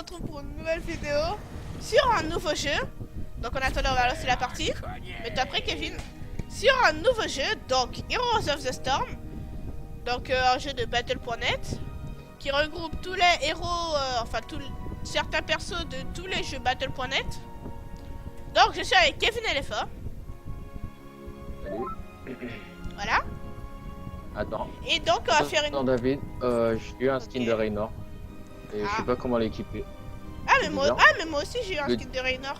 retrouve pour une nouvelle vidéo sur un nouveau jeu. Donc en attendant, on va lancer la partie. Mais t'as pris Kevin. Sur un nouveau jeu, donc Heroes of the Storm. Donc un jeu de Battle.net qui regroupe tous les héros, certains persos de tous les jeux Battle.net. Donc je suis avec Kevin LFA. Salut. Voilà. Attends. Et donc on va faire une... Non David, j'ai eu un skin de Raynor. Et je sais pas comment l'équiper. mais moi aussi j'ai eu un skin de Raynor.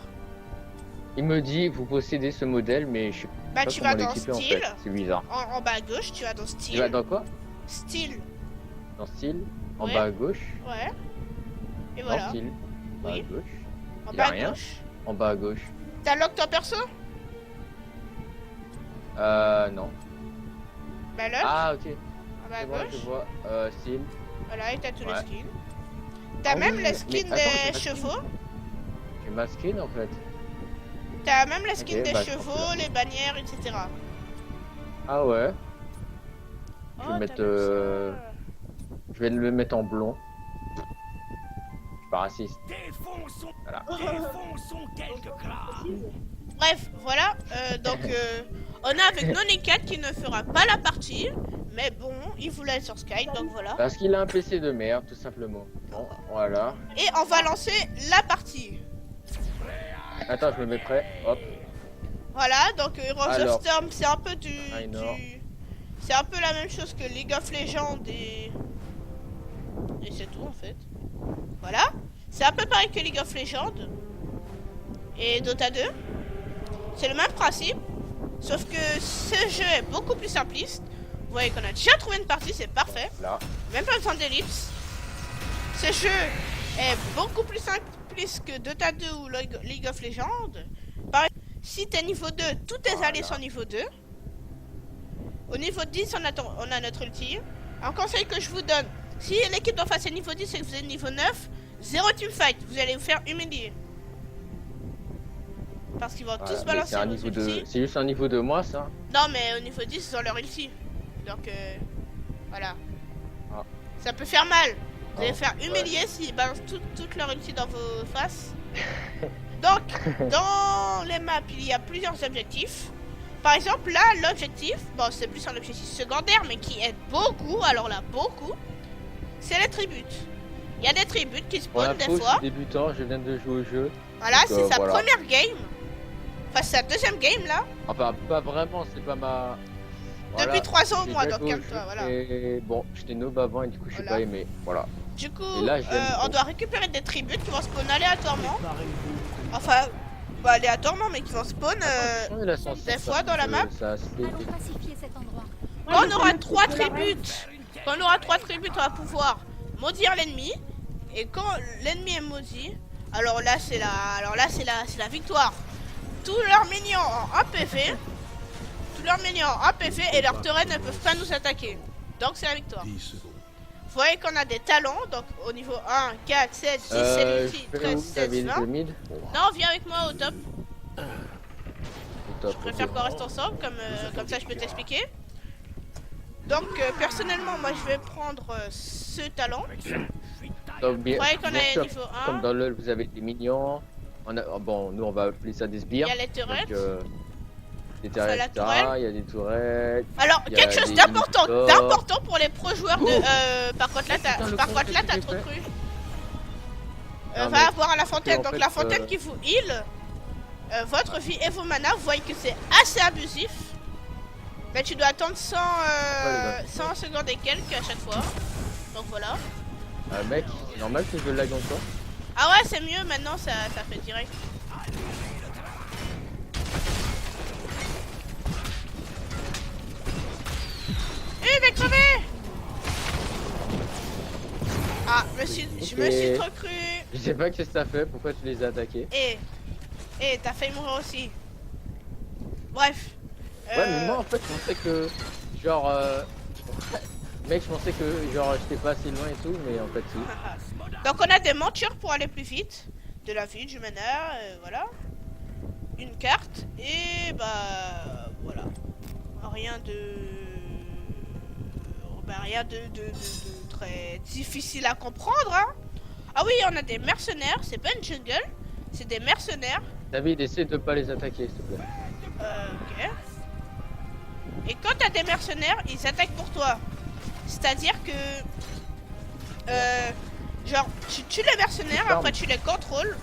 Il me dit vous possédez ce modèle mais je sais pas tu comment vas dans l'équiper en style. fait. C'est bizarre. En bas à gauche, tu vas dans style. Tu vas dans quoi? Style. Dans style. En Ouais. bas à gauche. Ouais. Et Dans voilà. style. En bas Oui. à gauche. En Y bas a à rien. gauche. En bas à gauche. T'as lock ton perso? Non. Bah lock. Ah ok. En bas à C'est bon, gauche. je vois. Style. Voilà, et t'as tous les Ouais. skins. T'as Ah même oui, les mais skins attends, j'ai des pas de chevaux. J'ai ma skin en fait. T'as même les skins Ok, des bah, je chevaux, pense que là. les bannières, etc. Ah ouais. Oh, Je vais mettre, t'as même ça. Je vais le mettre en blond. Je suis pas raciste. Voilà. Défonçons quelques crânes. Bref, voilà. On a avec Nonicat qui ne fera pas la partie. Mais bon, il voulait être sur Skype, donc voilà. Parce qu'il a un PC de merde, tout simplement. Bon, voilà. Et on va lancer la partie. Attends, je me mets prêt. Hop. Voilà, donc Heroes of Alors. Storm, c'est un peu Raynor. c'est un peu la même chose que League of Legends et c'est tout en fait. Voilà, c'est un peu pareil que League of Legends et Dota 2. C'est le même principe, sauf que ce jeu est beaucoup plus simpliste. Vous voyez qu'on a déjà trouvé une partie, c'est parfait. Là. Même pas besoin d'ellipse. Ce jeu est beaucoup plus simpliste que Dota 2 ou League of Legends. Pareil, si t'es niveau 2, tous tes alliés sont niveau 2. Au niveau 10, on a notre ulti. Un conseil que je vous donne, si l'équipe d'en face est niveau 10 et que vous êtes niveau 9, 0 teamfight, vous allez vous faire humilier. Parce qu'ils vont tous balancer C'est un vos niveau de. ultis. C'est juste un niveau de moi ça. Non, mais au niveau 10, ils ont leur ulti. Donc, voilà. Ah. Ça peut faire mal. Vous allez Ah, faire humilier s'ils balancent toute leur ulti dans vos faces. Donc, dans les maps, il y a plusieurs objectifs. Par exemple, là, l'objectif, bon, c'est plus un objectif secondaire, mais qui aide beaucoup, alors là, beaucoup, c'est les tributes. Il y a des tributes qui Pour spawnent l'info, des je fois. suis débutant, je viens de jouer au jeu. Voilà, Donc, c'est sa voilà. première game. Enfin, c'est sa deuxième game, là. Enfin, pas vraiment, c'est pas ma. Depuis 3 ans au j'ai moins, déjà donc joué au calme-toi, jeu voilà. Et bon, j'étais noob avant et du coup, je Voilà. pas aimé. Voilà. Du coup, Et là, je l'aime on trop. doit récupérer des tributes qui vont spawn aléatoirement. Enfin, pas aléatoirement, mais qui vont spawn des fois dans la map. Allons pacifier cet endroit. Quand on aura 3 tributes, on va pouvoir maudire l'ennemi. Et quand l'ennemi est maudit, alors là c'est la victoire. Tous leurs minions en 1 PV, et leurs turrets ne peuvent pas nous attaquer. Donc c'est la victoire. Vous voyez qu'on a des talents, donc au niveau 1, 4, 7, 10, 7, 13, 16, 20. mid. Non, viens avec moi au top. Au top, Je préfère ok. qu'on reste ensemble, comme ça je peux t'expliquer. Donc personnellement, moi je vais prendre ce talent. Donc, bien, Vous voyez qu'on bien est sûr, niveau 1. comme dans LoL, vous avez des minions. On a, bon, nous on va appeler ça des Il sbires. y a les turrets. Donc, des Enfin, la turrets, tourelle. il y a des tourelles. Alors, il y a quelque chose des d'important, monitors. pour les pro joueurs de... par contre là, Putain, le t'as con que j'ai trop fait. cru. Non, Va mais avoir à la fontaine. en Donc fait, la fontaine qui vous heal votre vie et vos mana. Vous voyez que c'est assez abusif. Mais tu dois attendre 100 secondes et quelques à chaque fois. Donc voilà. Mec, c'est normal que je lag encore. Ah ouais, c'est mieux maintenant, ça fait direct. Il va crever. Ah, je me suis trop cru. Je sais pas qu'est-ce que ça fait, pourquoi tu les as attaqués. Et t'as failli mourir aussi. Bref. Ouais, mais moi en fait, je pensais que. Genre. Mec, je pensais que genre j'étais pas assez loin et tout, mais en fait, si. Donc on a des montures pour aller plus vite. De la vie, du mana, voilà. Une carte. Et bah. Voilà. Rien de. Bah, rien de très difficile à comprendre, hein. Ah oui, on a des mercenaires, c'est pas une jungle, c'est des mercenaires. David, essaie de pas les attaquer, s'il te plaît. Ok. Et quand t'as des mercenaires, ils attaquent pour toi. C'est-à-dire que... genre, tu tues les mercenaires, après tu les contrôles.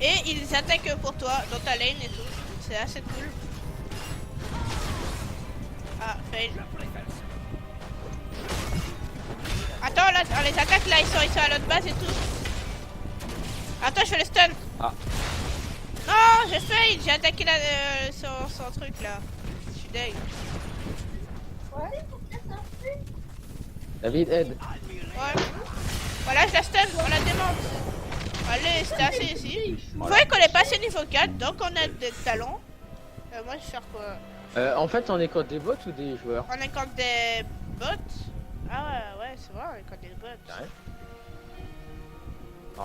Et ils attaquent pour toi dans ta lane et tout. C'est assez cool. Ah, fail. Attends, là, on les attaque là, ils sont à l'autre base et tout. Attends, je fais le stun. Ah. Non, j'ai fail, j'ai attaqué son truc là. Je suis deg. David, aide. Ouais. Voilà, je la stun, on la démonte. Allez, c'était assez ici. Vous voyez qu'on est passé niveau 4, donc on a des talents. Moi, je vais faire quoi? En fait, on est contre des bots ou des joueurs? On est contre des bots. Ah ouais, c'est vrai, on est contre des bots. Ouais. Oh,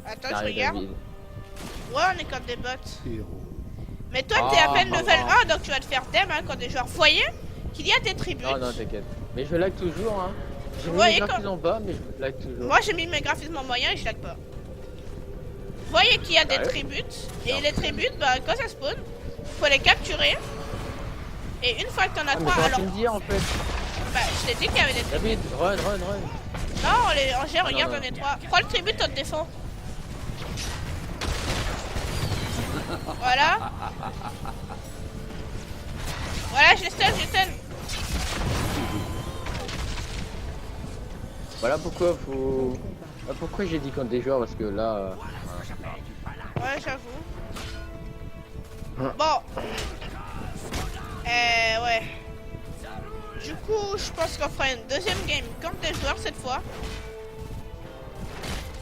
Attends, je carré, regarde. David. Ouais, on est contre des bots. Mais toi, t'es à peine level 1, donc tu vas te faire dem hein, contre des joueurs. Vous voyez qu'il y a des tributes. Non, non, t'inquiète. Mais je lag toujours, hein. J'ai mis Ouais, les et graphismes en bas, mais je lag toujours. Moi, j'ai mis mes graphismes en moyen et je lag pas. Vous voyez qu'il y a des Ouais. tributes. Et les tributes, bah, quand ça spawn, faut les capturer. Et une fois que t'en as Ah, mais 3, t'aurais alors... pu me dire, en fait. Bah, je t'ai dit qu'il y avait des tributes. David, run. Non, on gère, regarde, non. on est 3. Prends le tribut, on te défend. Voilà. Voilà, je stun. Voilà pourquoi faut... Pourquoi j'ai dit contre des joueurs, parce que là... Ouais, j'avoue. Bon. Ouais. Du coup, je pense qu'on fera une deuxième game contre des joueurs cette fois.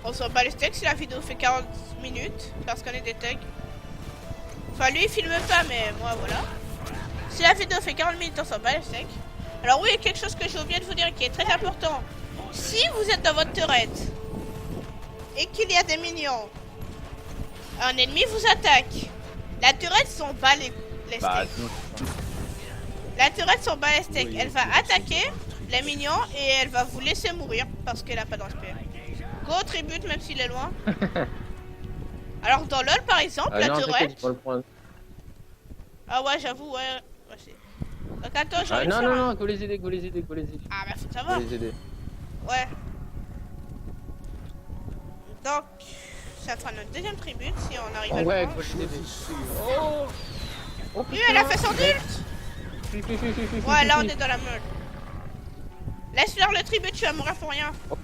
On s'en bat les steaks si la vidéo fait 40 minutes, parce qu'on est des thugs. Enfin, lui, il filme pas, mais moi, voilà. Si la vidéo fait 40 minutes, on s'en bat les steaks. Alors oui, quelque chose que j'ai oublié de vous dire qui est très important. Si vous êtes dans votre turret et qu'il y a des minions, un ennemi vous attaque. La turret s'en bat les Bah, steaks. La turret s'en bat les steaks. Elle va attaquer les minions et elle va vous laisser mourir parce qu'elle a pas d'HP. Go tribute même s'il est loin. Alors dans LoL par exemple, la non, turret. t'inquiète, il faut le prendre. Ah ouais, j'avoue, ouais. Donc attends, j'ai envie de Non, faire un- non, go les aider. Ah bah faut savoir. Go les aider. Ouais. Donc, ça fera notre deuxième tribute si on arrive à le Ouais, prendre. go les aider. Oh Lui, elle a fait son ult. Ouais, là on est dans la meule. Laisse faire le tribut, tu vas mourir pour rien. Ok.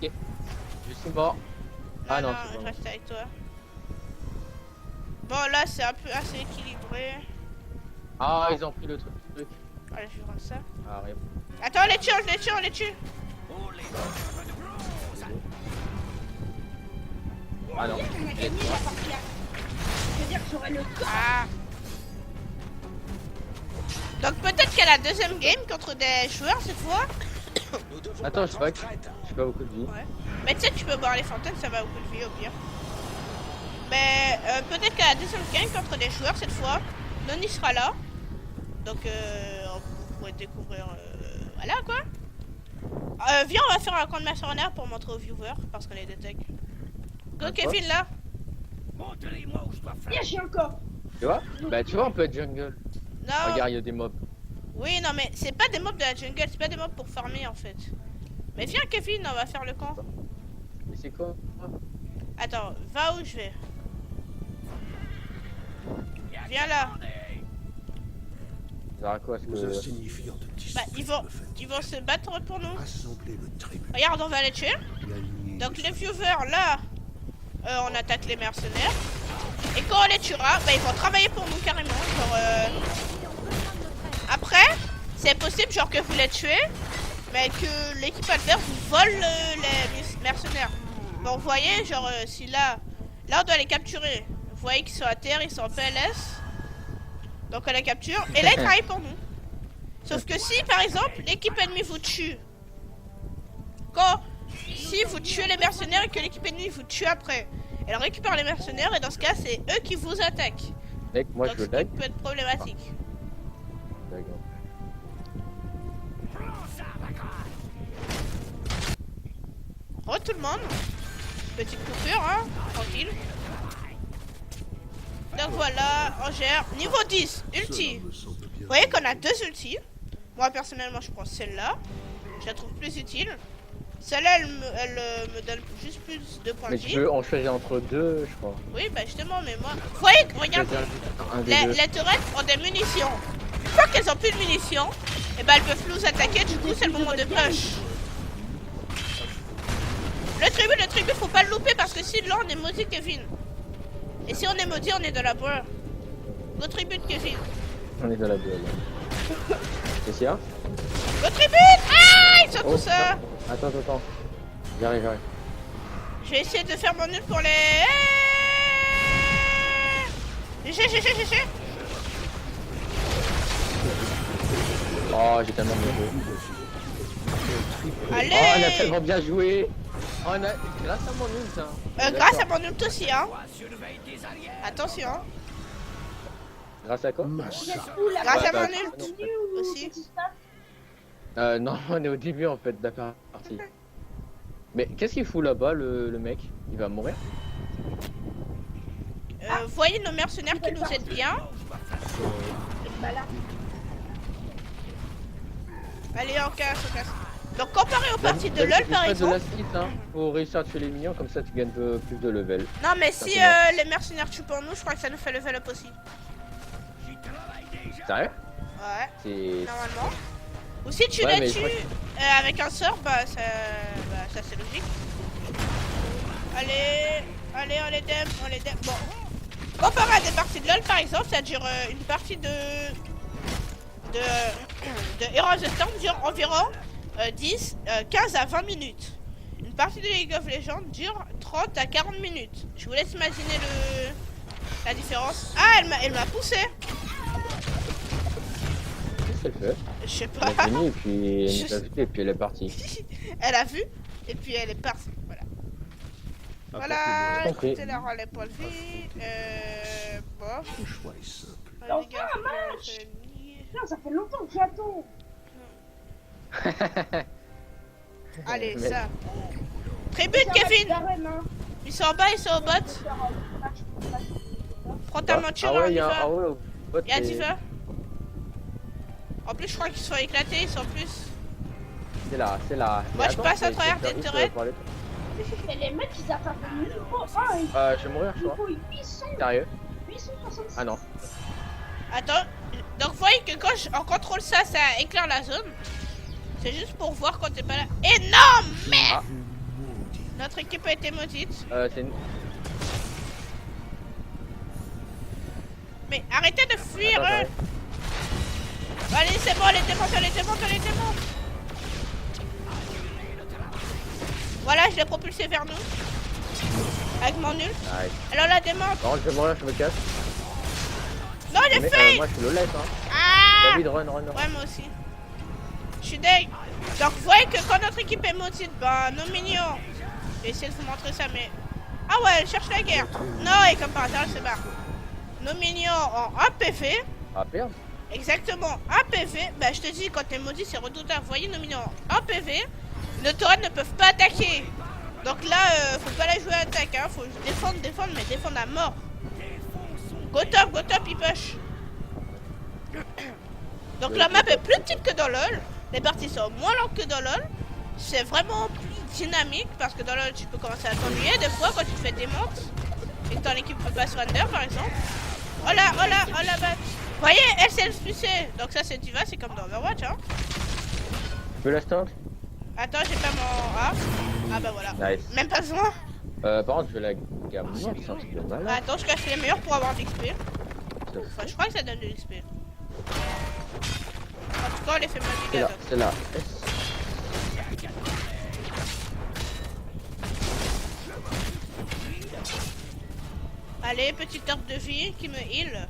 Je suis mort. Ah non, c'est je bon. reste avec toi. Bon, là c'est un peu assez équilibré. Ah, ils ont pris le truc. Allez, je vais prendre ça. Ah, rien. Attends, on les tue. Ah non. Ah. Donc peut-être qu'à la deuxième game contre des joueurs cette fois. Attends, je sais pas beaucoup de vie. Ouais. Mais tu sais, tu peux boire les fontaines, ça va beaucoup de vie au pire. Mais peut-être qu'à la deuxième game contre des joueurs cette fois, Noni sera là. Donc on pourrait découvrir. Voilà quoi. Viens, on va faire un compte mercenaire pour montrer aux viewers parce qu'on est des techs. Go Kevin là. Montrez-moi où je dois faire. Viens, j'ai encore. Tu vois? Bah, tu vois, on peut être jungle. Non. Regarde, il y a des mobs. Oui, non, mais c'est pas des mobs de la jungle, c'est pas des mobs pour farmer en fait. Mais viens, Kevin, on va faire le camp. Mais c'est quoi? Attends, va où je vais. Viens là. Ça sert à quoi? Parce Aux que... insignifiants de Bah, disciples ils vont se battre pour nous. Assemblez le tribut. Regarde, on va les tuer. et alignez Donc les les viewers là, on attaque les mercenaires. Et quand on les tuera, bah, ils vont travailler pour nous carrément. Genre, Après, c'est possible genre que vous les tuez, mais que l'équipe adverse vous vole les mercenaires. Bon, vous voyez, genre si là on doit les capturer. Vous voyez qu'ils sont à terre, ils sont en PLS. Donc on les capture et là ils travaillent pour nous. Sauf que si par exemple l'équipe ennemie vous tue, si vous tuez les mercenaires et que l'équipe ennemie vous tue après, elle récupère les mercenaires et dans ce cas c'est eux qui vous attaquent. Mec, moi Donc je ce lag. qui peut être problématique. D'accord. Re tout le monde. Petite coupure, hein, tranquille. Donc voilà, on gère. Niveau 10, ulti. Vous voyez qu'on a 2 ultis. Moi personnellement je prends celle-là. Je la trouve plus utile. Celle-là elle me donne juste plus de points de Mais tu vie. peux en choisir entre deux, je crois. Oui bah justement mais moi. Vous voyez, regarde, Un des deux. les tourelles ont des munitions. Une fois qu'elles ont plus de munitions, et ben elles peuvent nous attaquer, du coup c'est le moment de push. Le tribut, faut pas le louper parce que sinon on est maudit Kevin. Et si on est maudit, on est de la boîte. Le tribut Kevin. On est dans la duel. C'est ça? Le tribut. Ah, ils sont Oh, tous ça. Attends. J'arrive. Je vais essayer de faire mon nul pour les... J'ai. Oh, j'ai tellement bien joué. Allez. Oh, on a tellement bien joué. Oh, grâce à mon ult, hein. Grâce à mon ult aussi, hein. Attention. Grâce à quoi? Grâce à bah, mon ult aussi. Non, on est au début en fait de la partie. Mais qu'est-ce qu'il fout là-bas, le mec? Il va mourir? Vous voyez nos mercenaires qui nous aident bien. Allez, on casse. Donc comparé aux parties de LoL par exemple. de l'assist, hein, pour réussir à tuer les minions, comme ça tu gagnes plus de level. Non mais si les mercenaires tuent pour nous, je crois que ça nous fait level up aussi. Sérieux? Ouais, C'est... normalement. Ou si tu Ouais, les mais je tues crois avec un sort, ça c'est logique. Allez, on les dème. Bon. Comparé à des parties de LoL par exemple, ça dure une partie de Heroes of the Storm dure environ 15 à 20 minutes. Une partie de League of Legends dure 30 à 40 minutes. Je vous laisse imaginer la différence. Ah, elle m'a poussé. Qu'est-ce qu'elle fait? Je sais Elle pas. a fini et puis elle Je nous a vu et puis elle est partie. Elle a vu et puis elle est partie. Voilà. Voilà, J'ai compris. écoutez la relais pour le vie. Bon. Le choix est simple. Les gars, Putain, ça fait longtemps que j'attends. allez, Mais- ça. Tribute, Kevin. Ils sont en bas, ils sont au bot. Prends ta monture, Ah ouais, on il y y a va. un... ouais, au bot, Et à c'est- Diva. En plus, je crois qu'ils sont éclatés, ils sont plus. C'est là. Moi, Mais je passe à c'est- travers c'est des juste, turrets. pour aller- Mais les mecs, ils attaquent le niveau 1 Je vais mourir, je il crois. faut 800, Sérieux? 866. Ah non. Attends. Donc, vous voyez que quand on contrôle ça, ça éclaire la zone. C'est juste pour voir quand t'es pas là. Énorme merde. Notre équipe a été maudite. C'est une... Mais arrêtez de fuir. Attends, Allez, c'est bon, les démonte. Voilà, je l'ai propulsé vers nous. Avec mon nul. Nice. Alors la démonte. Non, je vais mourir, je me casse. Non, j'ai Mais, fait. moi je suis le left, hein. Ah. David, run. Ouais, moi aussi. Je suis deg. Donc, vous voyez que quand notre équipe est maudite, ben, nos minions. Je vais essayer de vous montrer ça, mais. Ah ouais, elle cherche la guerre. Non, et comme par hasard, elle se barre. Nos minions ont un PV. Ah, perdre. Exactement, un PV. Bah, je te dis, quand t'es maudit, c'est redoutable. Vous voyez, nos minions ont un PV. Nos torrents ne peuvent pas attaquer. Donc là, faut pas la jouer à attaque. Hein. Faut défendre, mais défendre à mort. Go top, il push. Donc la map est plus petite que dans LoL. Les parties sont moins longues que dans LoL. C'est vraiment plus dynamique parce que dans LoL tu peux commencer à t'ennuyer des fois quand tu te fais démonte et que ton équipe peut pas surrender par exemple. Oh là, bah. Vous voyez, elle s'est expulsée. Donc ça c'est Diva, c'est comme dans Overwatch hein. Tu peux la stunt? Attends, j'ai pas mon A. Ah bah voilà. Nice. Même pas besoin. Par contre, je vais la gamme. C'est un truc de malade. Attends, je cache les meilleurs pour avoir de l'XP. Enfin, je crois que ça donne de l'XP. En tout cas, on les fait pas du gars. C'est là. Allez, petite herbe de vie qui me heal.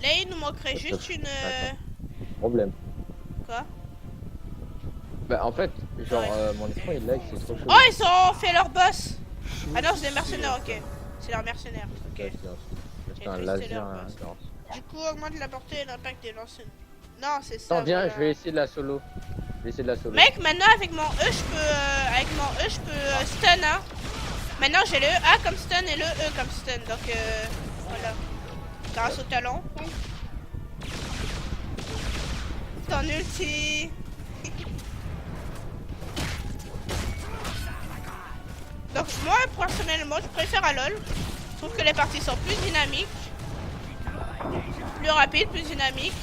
Là, il nous manquerait juste une... Problème. Quoi? Bah en fait, genre Ouais. mon écran il lag, c'est trop chaud. Oh, ils ont fait leur boss. Ah non, c'est des mercenaires, ok. C'est leurs mercenaires, ok. C'est un J'ai laser. twisté leur hein, boss. genre. Du coup, augmente la portée et l'impact des lancers. Non, c'est ça. Attends, viens, voilà. je vais essayer de la solo. Je vais essayer de la solo. Mec, maintenant avec mon E, je peux stun, hein. Maintenant j'ai le A comme stun et le E comme stun, donc voilà. Grâce au talent. Ton ulti. Donc moi personnellement je préfère à LoL. Je trouve que les parties sont plus dynamiques, plus rapides, plus dynamiques.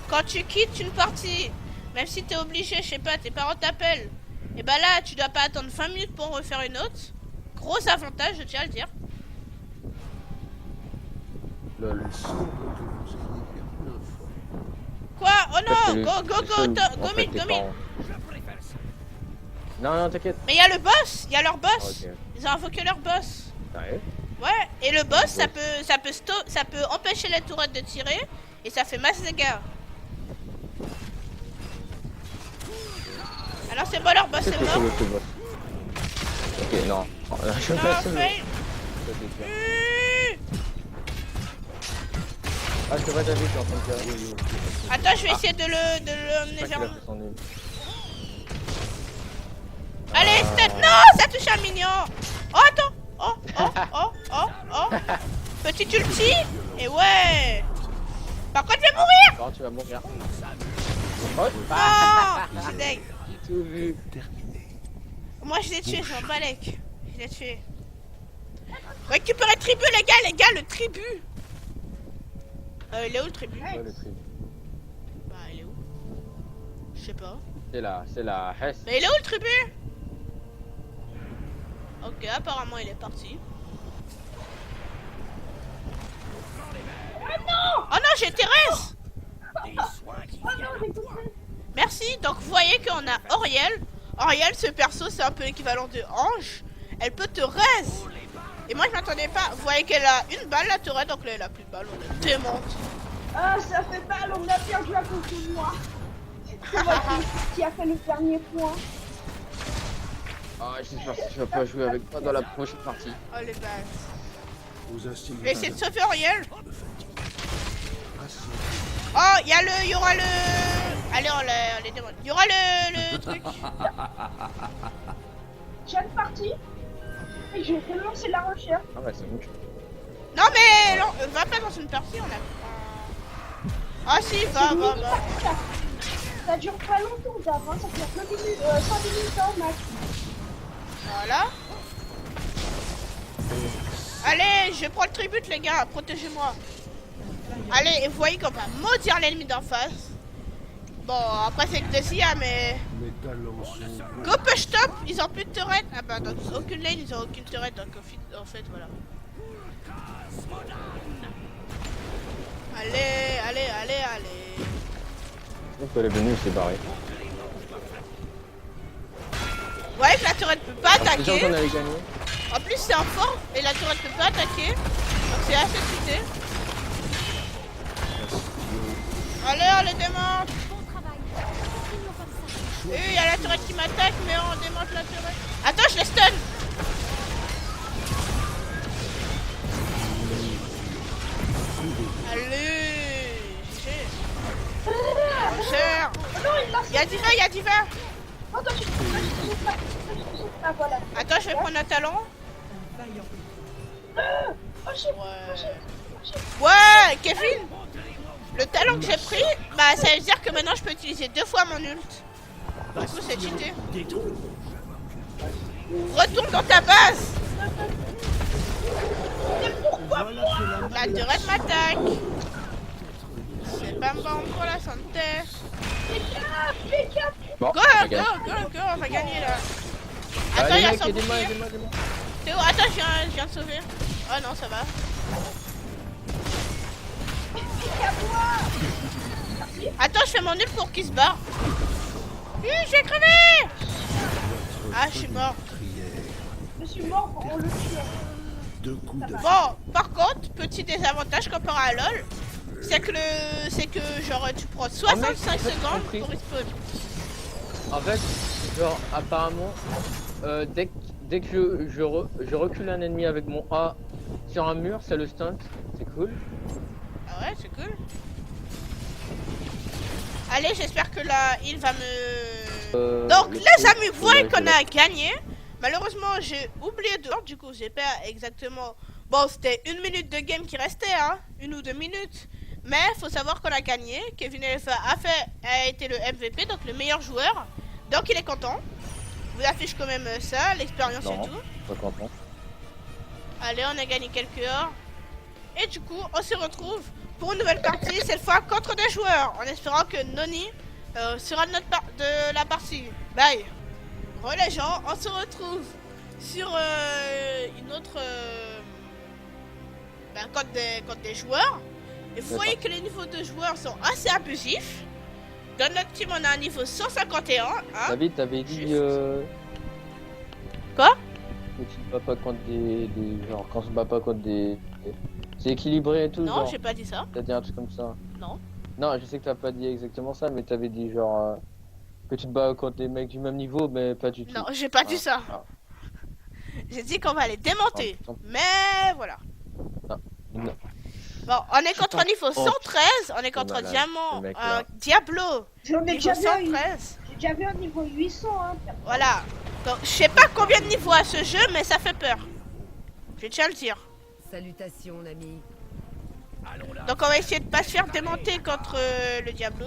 Quand tu quittes une partie, même si t'es obligé, je sais pas, tes parents t'appellent, et bah là tu dois pas attendre 20 minutes pour en refaire une autre. Gros avantage, je tiens à le dire. Lol. Quoi? Oh non, En go fait, mid, tes go mid. parents- Non, t'inquiète. Mais il y a le boss, il y a leur boss. Ok. Ils ont invoqué leur boss. Sérieux? Ouais, et le boss, ça peut empêcher les tourelles de tirer et ça fait masse dégâts. Alors c'est bon, leur boss Qu'est-ce est que c'est mort. le boss? Ok, non. Je Non, passe le- fail. Ça, c'est clair. Ah, je te vois ta vie, je suis en train de faire. Oui, oui. Attends, je vais essayer de le Je emmener crois vers qu'il a nous. fait son nul. Allez, stun. Non, ça touche un mignon. Oh, attends. Oh. Petit ulti. Et ouais. Par contre, je vais mourir. Bon, tu vas mourir. Oh, Non, c'est deg. j'ai tout vu. Moi, je l'ai tué, je m'en balèque. Je l'ai tué. Récupérez le tribut, les gars, le tribut. Il est où le tribut? Ouais, le tribut. Bah, il est où? Je sais pas. C'est la Hess. Mais il est où le tribut? Ok, apparemment il est parti. Oh non, j'ai Thérèse. Merci, donc vous voyez qu'on a Auriel. Auriel, ce perso, c'est un peu l'équivalent de Ange. Elle peut te raise. Et moi je m'attendais pas. Vous voyez qu'elle a une balle la tourelle, donc là elle a plus de balle, on la démonte. Ah, ça fait mal, on a perdu à cause de moi. C'est moi qui a fait le dernier point. Ah, j'espère que tu vas pas jouer avec moi dans la prochaine partie. Oh les balles. Aux instincts. Je vais essayer de sauver Auriel. Oh, il y aura le... Allez, on les démonte. Il y aura le truc. J'ai une partie. Et je vais lancer la recherche. Ah, ouais, c'est bon. Non mais non, va pas dans une partie, on a... Ah si, va. Ça dure pas longtemps d'avant, ça dure 5 minutes en max. Voilà. Allez, je prends le tribut les gars, protégez-moi. Allez, et vous voyez qu'on va maudire l'ennemi d'en face. Bon, après c'est que des IA, mais... Mes talents sont... Go push top, ils ont plus de turret. Ah bah dans aucune lane, ils ont aucune turret, donc en fait, voilà. Allez. Je trouve qu'elle est venue, il s'est barré. Vous voyez que la turret peut pas Déjà qu'on attaquer. avait gagné. En plus c'est en forme et la turret peut pas attaquer. Donc c'est assez cheaté. Allez, on les démonte. Bon travail. Continuons comme ça. Et il y a la turret qui m'attaque, mais on démonte la turret. Attends, je les stun. Allez, GG. Mon cher. Non, il l'a Il y a Diva. Attends, ah, voilà. Attends, je vais prendre un talon. Oh, shit. Ouais, Kevin. Le talon que j'ai pris, bah ça veut dire que maintenant je peux utiliser 2 fois mon ult. Du coup c'est cheaté. Retourne dans ta base. La turette m'attaque. C'est bam bam pour la santé. Bon, Go, on gagne. on va gagner là. Attends, il y a son bouclier. Aidez-moi. Théo, attends, je viens de sauver. Oh non, ça va. Attends, je fais mon ult pour qu'il se barre. Je vais crever. Ah, je suis mort. Je suis mort en le tuant. 2 coups de... Bon, par contre, petit désavantage comparé à LoL, c'est que genre tu prends 65 secondes pour respawn. En fait, genre, apparemment, dès que je recule un ennemi avec mon A sur un mur, ça le stunt. C'est cool. Ah ouais, c'est cool. Allez, j'espère que là, il va me... Donc, le les truc, amis, vous voyez ouais, qu'on je a gagné. Malheureusement, j'ai oublié de... Du coup, j'ai pas exactement... Bon, c'était 1 minute de game qui restait, hein. 1 ou 2 minutes. Mais faut savoir qu'on a gagné. Kevin Elfa a été le MVP, donc le meilleur joueur. Donc, il est content. Je vous affiche quand même ça, l'expérience et Non, tout. pas content. Allez, on a gagné quelques heures. Et du coup, on se retrouve pour une nouvelle partie, cette fois contre des joueurs. En espérant que Noni sera de la partie. Bye. Bon les gens, on se retrouve sur une autre contre des joueurs. Et vous voyez que les niveaux de joueurs sont assez abusifs. Dans notre team, on a un niveau 151. Hein. David, t'avais dit... Juste. Quoi? Que tu te bats pas contre des... Genre, quand on se bat pas contre des... C'est équilibré et tout, Non, genre. j'ai pas dit ça. T'as dit un truc comme ça. Non. Non, je sais que t'as pas dit exactement ça, mais t'avais dit genre... que tu te bats contre des mecs du même niveau, mais pas du tout. Non, j'ai pas dit ça. Ah. J'ai dit qu'on va les démonter. Ah, Mais voilà. Non. Bon, on est contre niveau 113. On est contre malade, Diamant. ce mec-là. Diablo. J'en ai Niveau déjà vu un, 113. j'ai déjà vu un niveau 800, hein. Voilà. Donc, je sais pas combien de niveaux a ce jeu, mais ça fait peur. Je tiens à le dire. Salutations, l'ami. Allons là. Donc, on va essayer de pas se faire démonter contre le Diablo.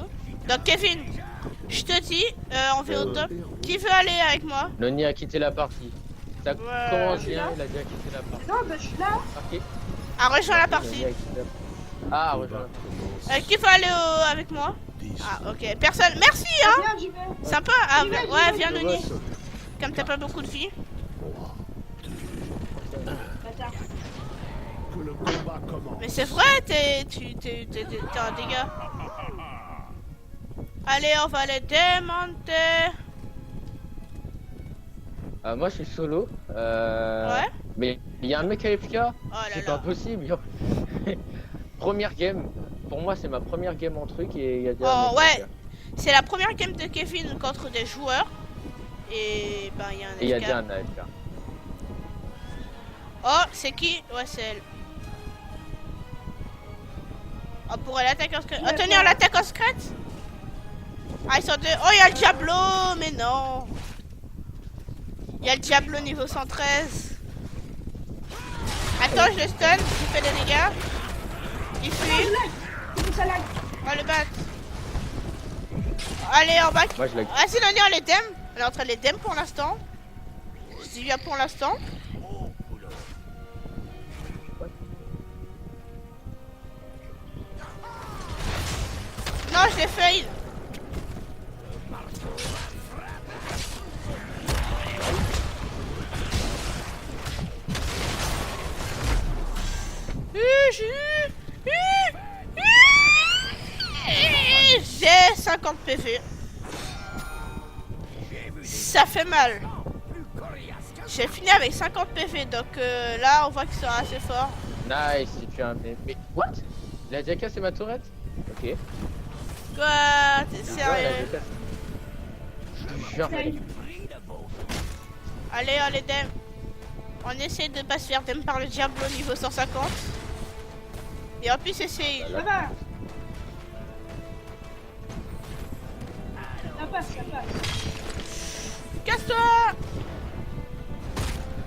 Donc, Kevin, je te dis, on va au top. Qui veut aller avec moi? Noni a quitté la partie. Ça Ouais. commence bien, il a déjà quitté la partie. Non, bah je suis là. Ok. Ah, rejoins la Noni partie. a quitté la partie. Ah, rejoins. Qui veut aller avec moi? 10. Ah, ok. Personne. Merci, hein. Viens, j'y vais. Sympa. Ah, J'y vais, ouais, j'y viens, vais. Noni. Comme t'as pas beaucoup de vie. Bâtard. Que le combat commence. Mais c'est vrai, t'es un dégât. Allez, on va les démonter. Moi, je suis solo. Ouais. Mais il y a un mec AFK. Oh là C'est là. pas possible. Yo. Première game. Pour moi, c'est ma première game en truc et il y a déjà un Oh mec ouais. AFK. C'est la première game de Kevin contre des joueurs. Et ben il y a un Et il y a AFK. déjà un AFK. Oh, c'est qui? Ouais, c'est elle. On pourrait l'attaquer en secret. Oh, tenir l'attaque en secret. Ah, ils sont deux. Oh, il y a le Diablo, mais non. Il y a le Diablo niveau 113. Attends, je le stun. Il fait des dégâts. Il fuit. Ça lag. On va le battre. Allez, en bas. Moi, je l'ai. Ah, sinon, on les dem. On est en train de les dem pour l'instant. Je dis bien pour l'instant. Non, je l'ai fail. J'ai 50 PV. Ça fait mal. J'ai fini avec 50 PV, donc là on voit qu'il sera assez fort. Nice, si tu as un. Mais what? Il a déjà cassé ma tourette? Ok. Quoi? T'es Ouais, il a sérieux? déjà cassé. Je te jure, mec. Allez, on les dem. On essaie de pas se faire dem par le Diablo niveau 150. Et en plus essaye. Ça va. Ça passe, ça passe. Casse-toi!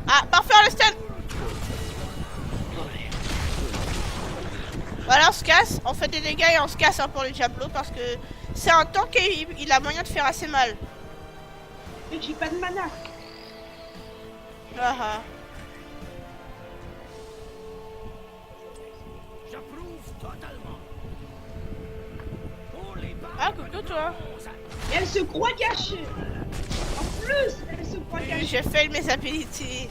Ah, parfait, on le stun! Voilà, on se casse, on fait des dégâts et on se casse hein, pour le Diablo parce que c'est un tank et il a moyen de faire assez mal. Mais j'ai pas de mana. Ah, ah. J'approuve totalement. Pour les balles Ah, coucou toi! Et elle se croit cachée. En plus, elle se croit Oui, cachée. j'ai fait mes abilities.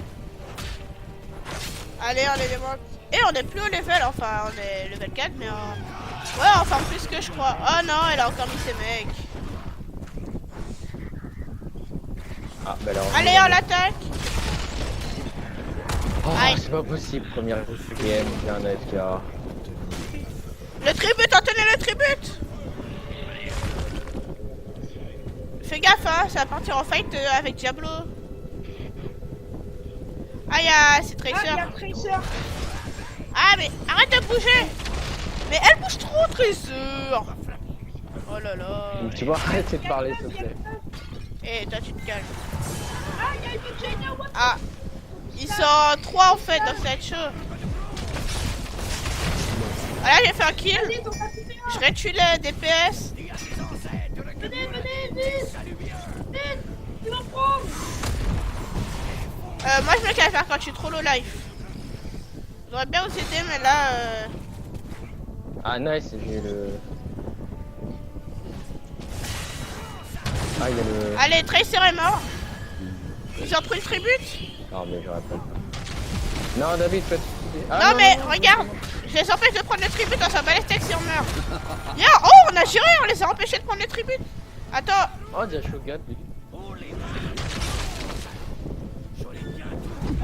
Allez, on les démonte. Et on est plus au level, enfin on est level 4 mais ouais, enfin plus que je crois. Oh non, elle a encore mis ses mecs. Ah, bah alors. Allez, on l'attaque! Oh, Aïe. c'est pas possible. Première game, j'ai un AFK. Le tribut, on tenait le tribut! Fais gaffe, hein, ça va partir en fight avec Diablo. Ah, c'est Ah, il y Tracer. a Tracer. Ah, mais arrête de bouger! Mais elle bouge trop, Tracer! Oh là là. Tu vois, arrêtez de parler, s'il te plaît. Eh, toi tu te calmes. Ah, il y a une Jaina, what the- Ah, ils sont 3 en fait, donc ça va être chaud. Voilà, j'ai fait un kill. Vas-y, t'en as coupé un. Je rétue le DPS. Venez, vite. Vite, tu vas prendre. Moi je me cache faire quand je suis trop low life. J'aurais bien vous aider, mais là. Ah, nice, j'ai le. Ah, il y a le. Allez, Tracer est mort. Ils ont pris le tribut. Non, mais je rappelle. Non, David, faites. Non, mais regarde, je les empêche de prendre le tribut, on s'en bat les steaks si on meurt. Viens, oh, on a géré, on les a empêchés de prendre le tribut. Attends, Oh, déjà Shogun, lui.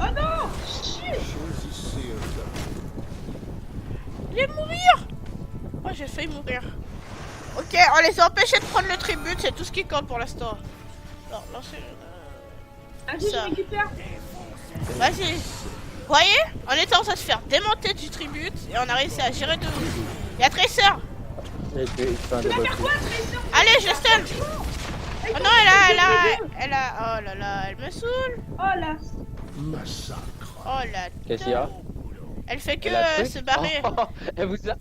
Oh non, shit. il est mourir. Oh, j'ai failli mourir. Ok, on les a empêchés de prendre le tribut, c'est tout ce qui compte pour l'instant. Non, lancez. Vas-y, Ça. je récupère. Vas-y. Vous voyez, on était en train de se faire démonter du tribut et on a réussi à gérer de ouf. Il y a Tracer. Il fait un Tu vas double faire quoi, Tracer? Allez, je le stun. Oh non, elle a. Oh là là, elle me saoule. Oh là. Massacre. Oh la. Qu'est-ce qu'il y a? Elle fait que Elle a truc se barrer. Oh, elle vous a.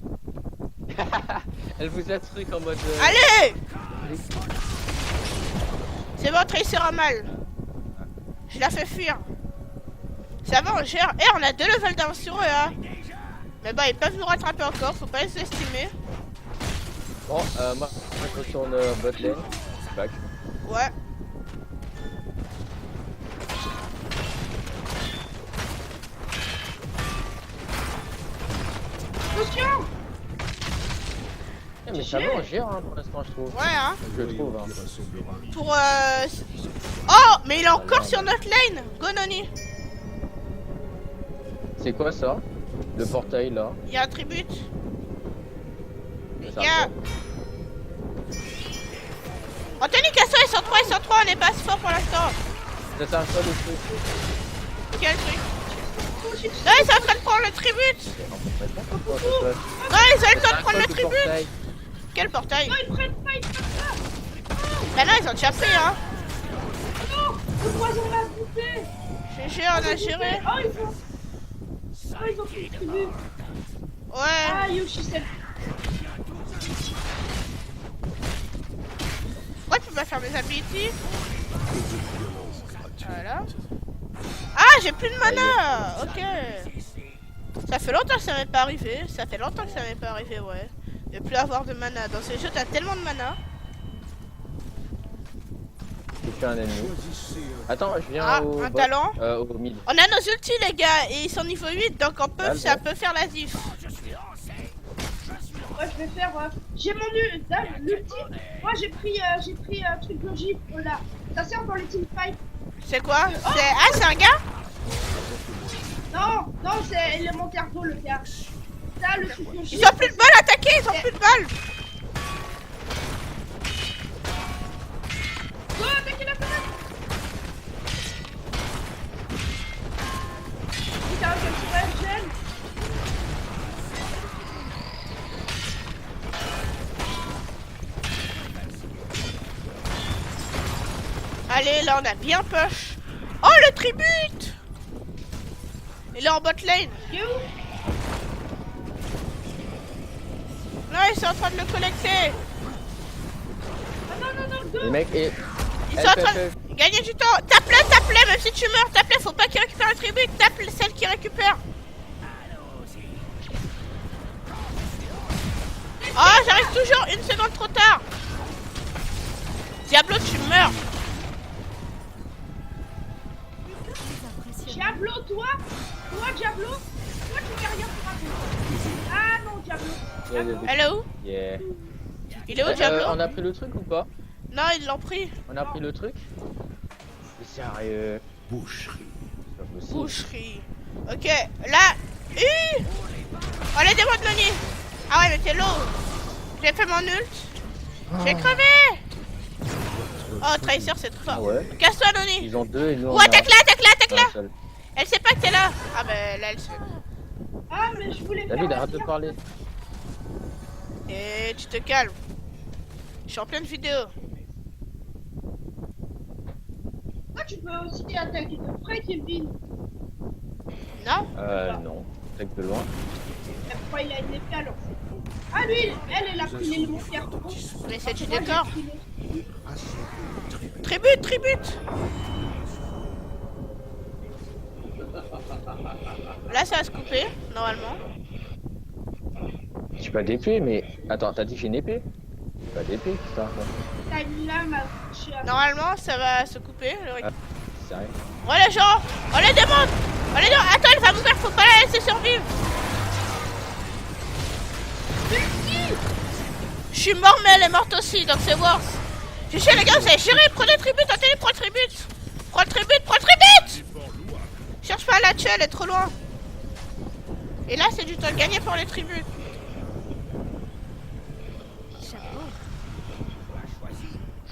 Elle vous a truc en mode. Allez. C'est bon, Tracer a mal. Je la fais fuir. Ça va, on gère. Eh, on a 2 levels d'avance sur eux, hein. Mais bah, ils peuvent nous rattraper encore, faut pas les estimer. Bon, moi, je retourne bot lane. Back. Ouais. Attention. Eh, mais ça va, on gère hein, pour l'instant, je trouve. Ouais, hein. Je trouve. Hein. Pour Oh, mais il est encore sur notre lane. Go Noni. C'est quoi ça? Le portail là. Il y a un tribut. Les Ça gars. Anthony, casse-toi, ils sont 3, on est pas assez fort pour l'instant. Ça sert à quoi le truc? Quel truc? Non, ils sont en train de prendre le tribut. Non, ils ont eu le temps de prendre le tribut. Quel portail? Non, ils prennent pas, ils prennent pas. Bah non, ils ont déjà pris, hein. Non, le poison m'a bouffé. GG, on a géré. Oh, ils ont pris le tribut. Ouais. Ah, Yoshi, c'est... Pourquoi tu peux pas faire mes abilities? Voilà. Ah, j'ai plus de mana. Ok. Ça fait longtemps que ça m'est pas arrivé. Ça fait longtemps que ça m'est pas arrivé, ouais. De plus avoir de mana. Dans ce jeu, t'as tellement de mana. J'ai fait un ennemi. Attends, je viens Ah, au un bot, talent. au mid. On a nos ultis, les gars, et ils sont niveau 8, donc on peut, Ah, ça bon. peut faire la diff. Ouais, je vais faire... J'ai mon l'ulti. Moi, j'ai pris truc logique. Voilà. Ça sert dans les teamfights. C'est quoi? C'est... Ah, c'est un gars? Non, non, c'est élémentaire d'eau, le gars. Ça, le truc logique. Ils ont plus de balles, attaquez, ils ont plus de balles. Go, attaquez la fenêtre. Putain, quel sourire, gêne. Allez, là, on a bien push. Oh, le tribut! Il est en bot lane. Il est où? Non, ils sont en train de le collecter. Ah non, non, non, go. Les mecs, et. Ils sont en train de gagner du temps. Tape-le, même si tu meurs, tape-le. Faut pas qu'il récupère le tribut. Tape celle qui récupère. Oh, j'arrive toujours 1 seconde trop tard. Diablo, tu meurs. Diablo, toi, Diablo, toi, tu fais rien pour raconter. Ah non, Diablo. Elle est où? Yeah. Il est où, Diablo? On a pris le truc ou pas? Non, ils l'ont pris. On a pris le truc? C'est sérieux. Boucherie. C'est pas possible. Boucherie. Ok, là. Oh, les démons de Noni. Ah ouais, mais t'es low. J'ai fait mon ult. J'ai crevé. Oh, Tracer, c'est trop Ah fort. ouais? Casse-toi, Noni. Ils ont deux et nous on Ou a attaque-la, attaque-la. un seul. Elle sait pas que t'es là. Ah bah là, elle sait. Ah, mais je voulais faire David, la arrête de pierre. parler. Et tu te calmes. Je suis en pleine vidéo. Toi, tu peux aussi attaquer de près, Kevin. Non? Non. Peut-être de loin. Mais pourquoi il a une épée alors? Ah, lui, elle a pris l'élément pierre. Mais c'est du décor. Assez Tribute, tribute! Là, ça va se couper, normalement. J'ai pas d'épée, mais. Attends, t'as dit que j'ai une épée? J'ai pas d'épée, putain. T'as une lame à toucher à... Normalement, ça va se couper. C'est rien. Oh les gens! Oh les démons! Oh les démons! Attends, elle va mourir, faut pas la laisser survivre! Je suis mort, mais elle est morte aussi, donc c'est worse. Je sais les gars, vous avez géré, prenez tribute, attendez, prends le tribute! Prends le tribute, prends le tribute! Cherche pas à la tuer, elle est trop loin. Et là, c'est du temps gagné pour les tributes.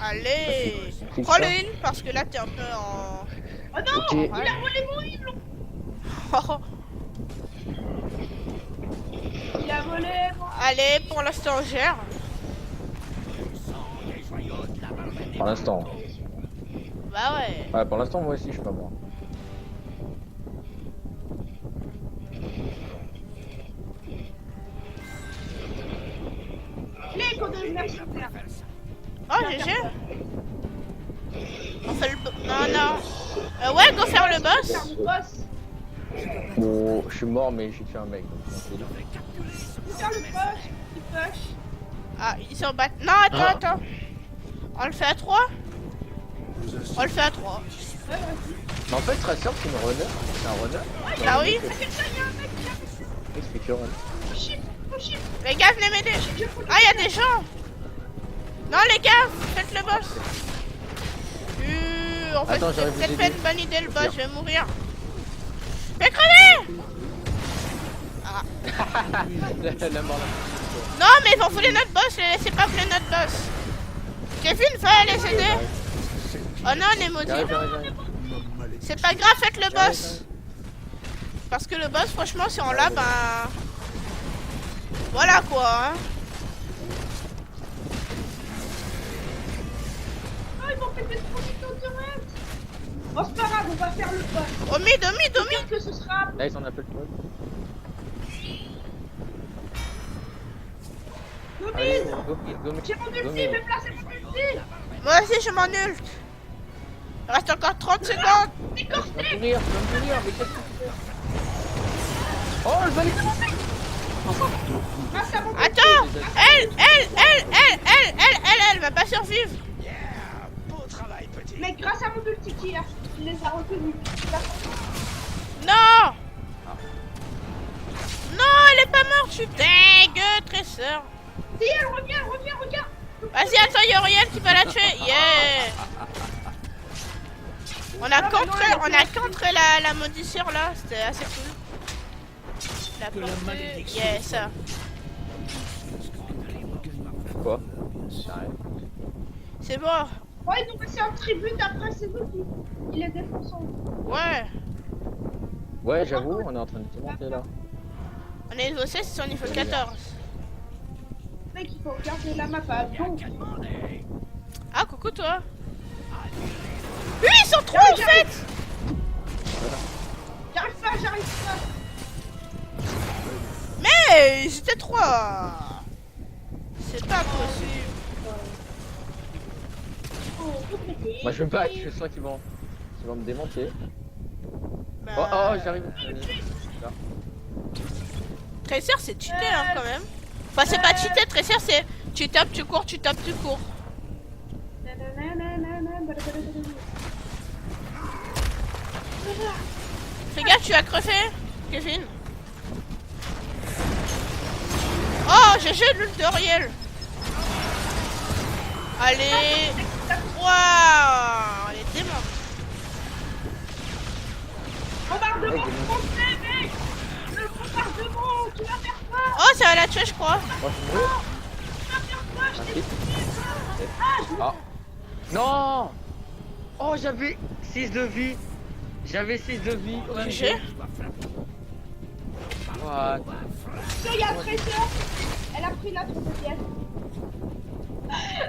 Allez! Prends le heal, parce que là, t'es un peu en... Oh non! Ok. Il a volé mon île! Il a volé mon... Allez, pour l'instant, on gère. Pour l'instant. Bah ouais. Ouais, pour l'instant, moi aussi, je suis pas mort. Les codes mercenaires. Oh, GG. On fait le... Non, non. Ouais, go faire le boss. Faire le boss. Bon, je suis mort, mais j'ai tué un mec. Donc, c'est bien. Faire le push. Il push. Ah, ils s'en battent. Non, attends, attends. On le fait à 3? On le fait à 3. Ouais, vas-y. Mais en fait, Tracer, c'est une runner. C'est un runner. Ah oui. Ah, quelqu'un, il y a un mec qui a fait Oui, c'est que run. push. Les gars, venez m'aider. Ah, il y a des gens. Non, les gars, faites le boss. En fait, Attends, c'est j'arrive à peut-être vous pas aider. une bonne idée le boss, je vais mourir. Fais crever. Ah. La mort là. Non, mais ils vont voler notre boss, les laissez pas voler notre boss. Kevin, va les aider. Oh non, on est maudits. J'arrive. C'est pas grave, faites le boss. Parce que le boss, franchement, si on l'a, ben... Voilà quoi, hein. Oh, ils vont péter trop vite en direct. Oh, c'est pas grave, on va faire le boss. Au mid, au mid, au mid. Peut-être que ce sera... Là, ils s'en appellent pas. Allez, go mid. J'ai mon ulti, mid. même là, c'est mon ulti. Moi aussi, je m'en ult. Il reste encore 30 secondes. Je vais mourir, mais qu'est-ce que tu fais? Oh, le valide. Grâce à mon ulti. Attends, elle va pas survivre. Beau travail, petit. Mais grâce à mon ulti qui les a retenus. Non. Non, elle est pas morte, je suis dégueu, tresseur. Si, elle revient, regarde. Vas-y, attends, il y a Auriel qui va la tuer. Yeah. On a contre la maudissure là, c'était assez cool. La Que la porte. malédiction Yes. Quoi? J'arrête. C'est bon. Ouais, ils ont passé un tribut après, c'est nous qui les défonçons. Ouais. Ouais, j'avoue, on est en train de tout monter là. On est niveau 16, ils sont niveau 14. Mec, il faut regarder la map à donc. Ah, coucou toi. Oui, ils sont trois en fait. J'arrive pas. Mais ils étaient trois. C'est pas possible. Oh, faut péter. Moi, je me bats, je sens qu'ils vont me démonter. Bah, Oh, j'arrive. Là. Tracer, c'est cheaté hein, quand même. Enfin, c'est pas cheaté, Tracer, c'est tu tapes, tu cours, tu tapes, tu cours. Fais gaffe, tu vas crever, Kevin. Oh, GG l'ult d'Auriel. Allez. Waouh, elle est dément. Bombardement français, mec. Le bombardement, tu vas faire quoi? Oh, ça va la tuer, je crois. Moi, je suis mort. Tu vas faire quoi? Je t'ai Ok. dit. Ah. Non. Oh, j'avais 6 de vie. J'avais 6 de vie. GG. What? Il y a un trésor. Elle a pris la trompe de pièce.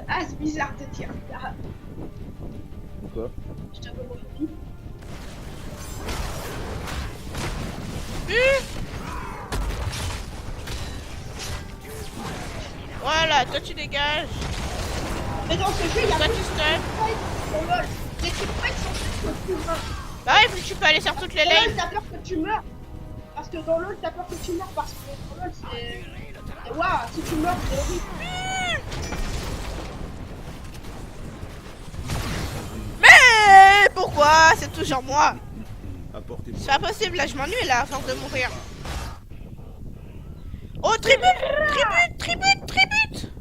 Ah, c'est bizarre de dire ça. Quoi? Je t'avoue mon vie. Voilà, toi tu dégages. Mais dans ce jeu, il y a Toi plus tu de stun. teamfights dans LoL. Les teamfights sont plus rares. Bah ouais, puis tu peux aller sur toutes les Dans LoL, lanes. t'as peur que tu meurs. Parce que dans LoL, t'as peur que tu meurs. Parce que dans LoL, c'est. Waouh, si tu meurs, c'est horrible. Mais pourquoi? C'est toujours moi. Apportez-moi. C'est pas possible, là je m'ennuie là à force de mourir. Oh, tribute! Tribute!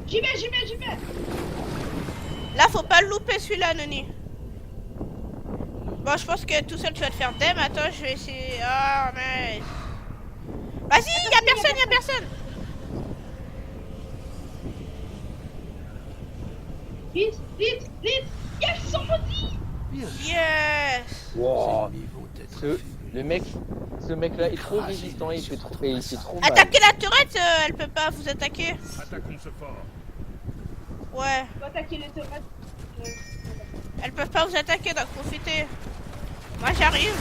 J'y vais. Là faut pas le louper celui-là, Noni. Bon, je pense que tout seul tu vas te faire dem. Attends, je vais essayer. Oh, mais. Vas-y, y'a personne. Vite. Yes, ils sont petits. Yes! Wow. Niveau d'être Ce mec là est trop résistant, il fait trop mal. Attaquer la turette, elle peut pas vous attaquer. Attaquons ce fort. Ouais, On va attaquer les tomates. elles peuvent pas vous attaquer, donc profitez. Moi j'arrive,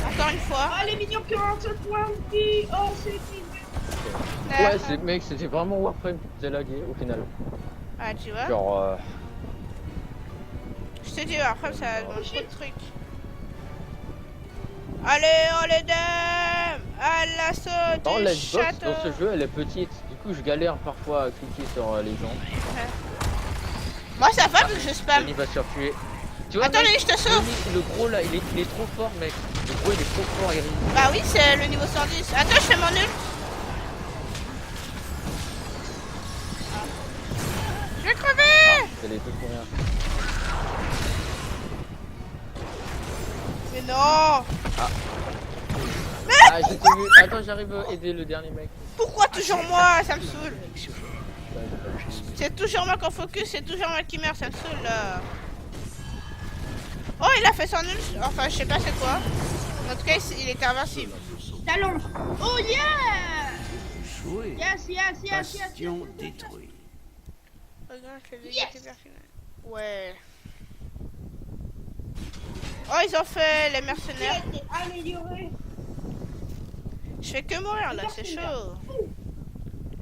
encore une fois. Ah, les mignons qui ont un seul point de vie. Oh, c'est mignon. Ouais, c'est mec, c'était vraiment Warframe qui faisait laguer au final. Ah, tu vois? Genre Je te dis, après ça demande trop de trucs. Allez, on les dem! À l'assaut non, du la box château! dans ce jeu elle est petite, du coup je galère parfois à cliquer sur les gens. Moi ça va vu que je spam. Denis va se faire tuer. Tu vois, Attends, mec, Denis, je te sauve! Denis, le gros là, il est trop fort mec. Le gros il est trop fort, il est... Bah oui, c'est le niveau 110. Attends, je fais mon ult. Je vais crever! C'est les deux pour rien. Mais non! Ah j'ai tout vu. Attends, j'arrive à aider le dernier mec. Pourquoi toujours moi? Ça me saoule. C'est toujours moi qu'on focus, c'est toujours moi qui meurt, ça me saoule là. Oh, il a fait son ult. Enfin, je sais pas c'est quoi. En tout cas, il était invincible. Talon. Oh, yeah! joué. Yes. Bastion détruit. Regarde, je l'ai Yes. hyper final. Ouais. Oh, ils ont fait les Qui mercenaires. a été amélioré. Je fais que mourir là, c'est chaud.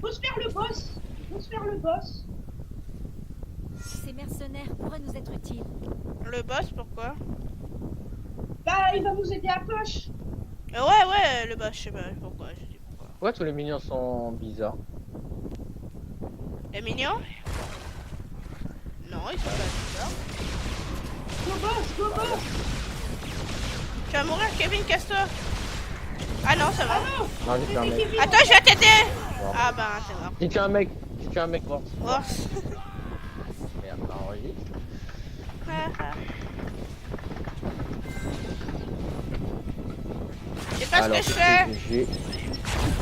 Faut se faire le boss. Ces mercenaires pourraient nous être utiles. Le boss, pourquoi? Bah, il va nous aider à push. Ouais, le boss, je sais pas pourquoi. Je dis pourquoi. Ouais, tous les minions sont bizarres. Les mignons? Non, ils sont pas bizarres. Go boss. Tu vas mourir, Kevin, casse-toi. Ah non, ça va. Non, j'ai tué un mec. Attends, je vais t'aider. Ah bah, t'es mort. J'ai tué un mec mort. Oh. Merde, ça enregistre. Je sais pas ce que je qu'est-ce fais. que j'ai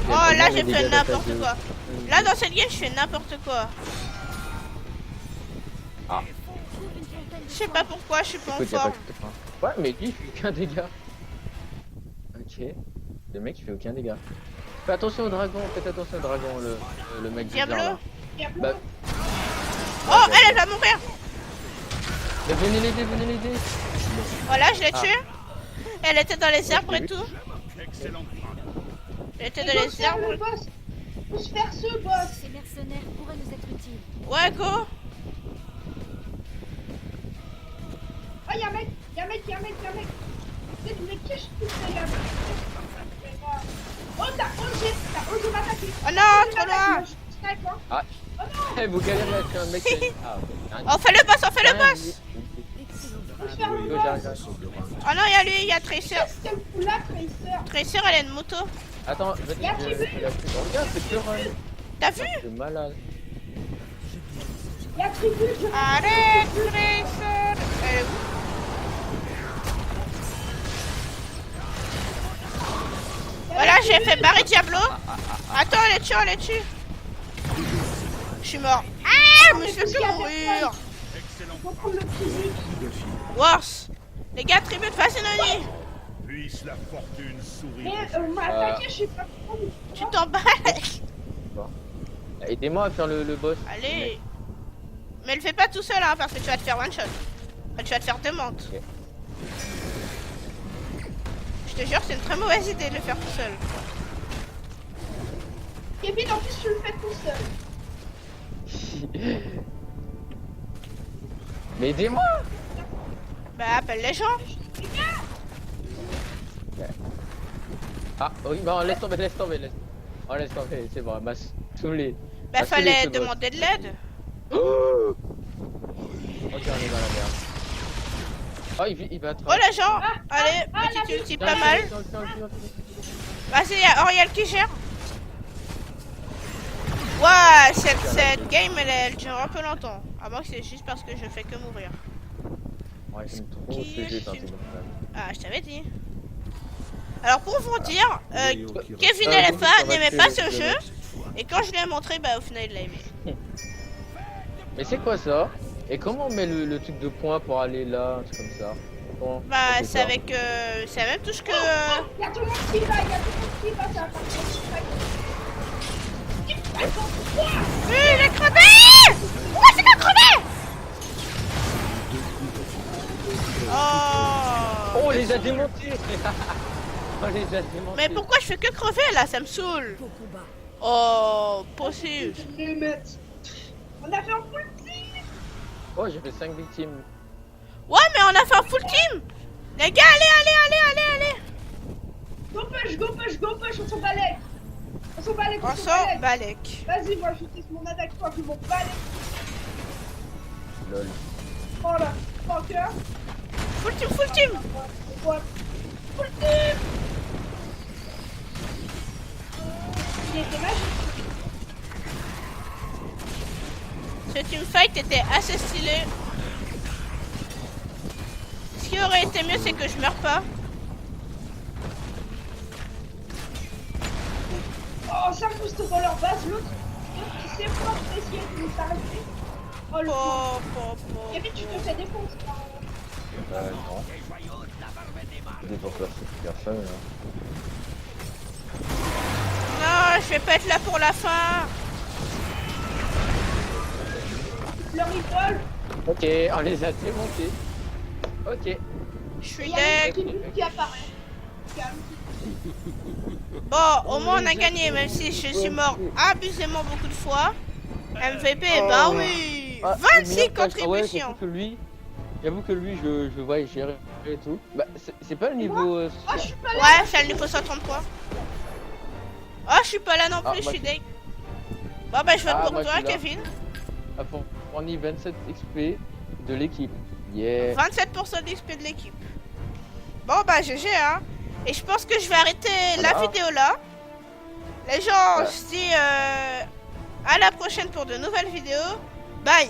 Oh là, j'ai fait n'importe quoi. Là, dans cette game, je fais n'importe quoi. Ah. Je sais pas pourquoi, je suis pas en Écoute, y a pas forme. que je te prends. Ouais, mais lui, il fait aucun dégât. Ok. Le mec, il fait aucun dégât. Fais attention au dragon, faites attention au dragon, le mec bizarre, Diablo. là. Bah, Oh, elle va mourir. mais venez l'aider. Voilà, je l'ai Ah. tuée. Elle était dans les arbres et vu. tout. Excellent. Elle était Il dans faut les se faire arbres. le boss. Faut se faire ce boss. Ces mercenaires pourraient nous être utiles. Ouais, go. Oh, y'a un mec. Mais qu'est-ce que tu fais là? Oh, t'as osé m'attaquer. Oh non, trop loin. Ah. Oh non. Eh, vous galérez à tuer un mec. Ah, ok. On fait le boss, on fait le boss. Excellent. Faut se faire le Go, boss. j'arrive. Oh non, y'a lui, y'a Tracer. Qu'est-ce qu'elle fout là, Tracer? Tracer, elle a une moto. Attends, je Y a Tribu. regarde, c'est que run. T'as vu? C'est malade. Y'a Tribu. Arrête, Tracer. Elle est où? Voilà, j'ai fait barrer Diablo. Attends, on les tue. Je suis mort. Ah, mais je fais que mourir. Faut prendre le physique. Worse. Les gars, tribute, vas-y, Nani. Puisse la fortune sourire. Mais on m'a attaqué, je sais pas pourquoi. Tu t'emballes. aidez-moi à faire le boss. Allez. Mais le fais pas tout seul, hein, parce que tu vas te faire one shot. Enfin, tu vas te faire deux mantes. Ok. Je te jure, c'est une très mauvaise idée de le faire tout seul. Kevin, en plus, tu le fais tout seul. Mais aidez-moi. Bah, appelle les gens. Ah oui, bah laisse tomber, laisse tomber, laisse. Oh laisse tomber, c'est bon, elle m'a saoulé. Bah, Ah, fallait c'est les cheveux. demander de l'aide. Oh, ok, on est dans la merde. Oh, il va Oh, les gens. Allez, petite ulti, pas mal. Vas-y, y'a Oriel qui gère. Ouais, cette game, elle dure un peu longtemps. À moins que c'est juste parce que je fais que mourir. Ouais, j'aime trop ce jeu quand il Ah, je t'avais dit. Alors, pour vous dire, Léo qui Kevin Ah, LFA ça va n'aimait tuer pas le ce jeu. jeu. Et quand je lui ai montré, bah au final, il l'a aimé. Mais c'est quoi ça? Et comment on met le truc de points pour aller là, un truc comme ça? Comment Bah, on fait c'est ça avec. C'est la même touche que. Il y a tout le monde qui va, il y a tout le monde qui va, ça va partir. Il est crevé! Pourquoi c'est pas crevé? Oh! Oh, on les a démontés. On les a démontés. Mais pourquoi je fais que crever là? Ça me saoule. Au combat. Oh, possible. Je vais mettre. On a fait un full team. Oh, j'ai fait 5 victimes. Ouais, mais on a fait un full team. Les gars, allez. Go push, on s'en balèque. On s'en balèque, On sort Balek. Vas-y, moi je teste mon attaque, toi je m'en balèque. Lol. Oh là, fucker. Full team. What? Full team. Il était magique. Ce teamfight était assez stylé. Ce qui aurait été mieux, c'est que je meurs pas. Oh, ça booste dans leur base, l'autre qui s'est fort essayer de nous arrêter. Oh le pauvre. Kevin, tu te fais défoncer. Non. Je dépense personne là. Non, je vais pas être là pour la fin. Leur idole. Ok, on les a démontés. Ok. Je Et suis il y a deck. une petite qui apparaît. Calme. Bon, au moins on a gagné, même si je suis mort abusément beaucoup de fois. MVP, bah oui. Ah, 26 le meilleur contributions. J'avoue que lui, je vois gérer et tout. Bah, c'est pas le niveau. Oh, je suis pas là. Ouais, c'est le niveau 133. Oh, je suis pas là non Ah, plus, je moi, suis je- deck. Bon, bah je vote Ah, pour moi, je toi, suis là. Kevin. a fourni 27 XP de l'équipe. Yeah. 27% d'XP de l'équipe. Bon, bah GG, hein. Et je pense que je vais arrêter la Voilà. vidéo là. Les gens, Ouais. je dis à la prochaine pour de nouvelles vidéos. Bye.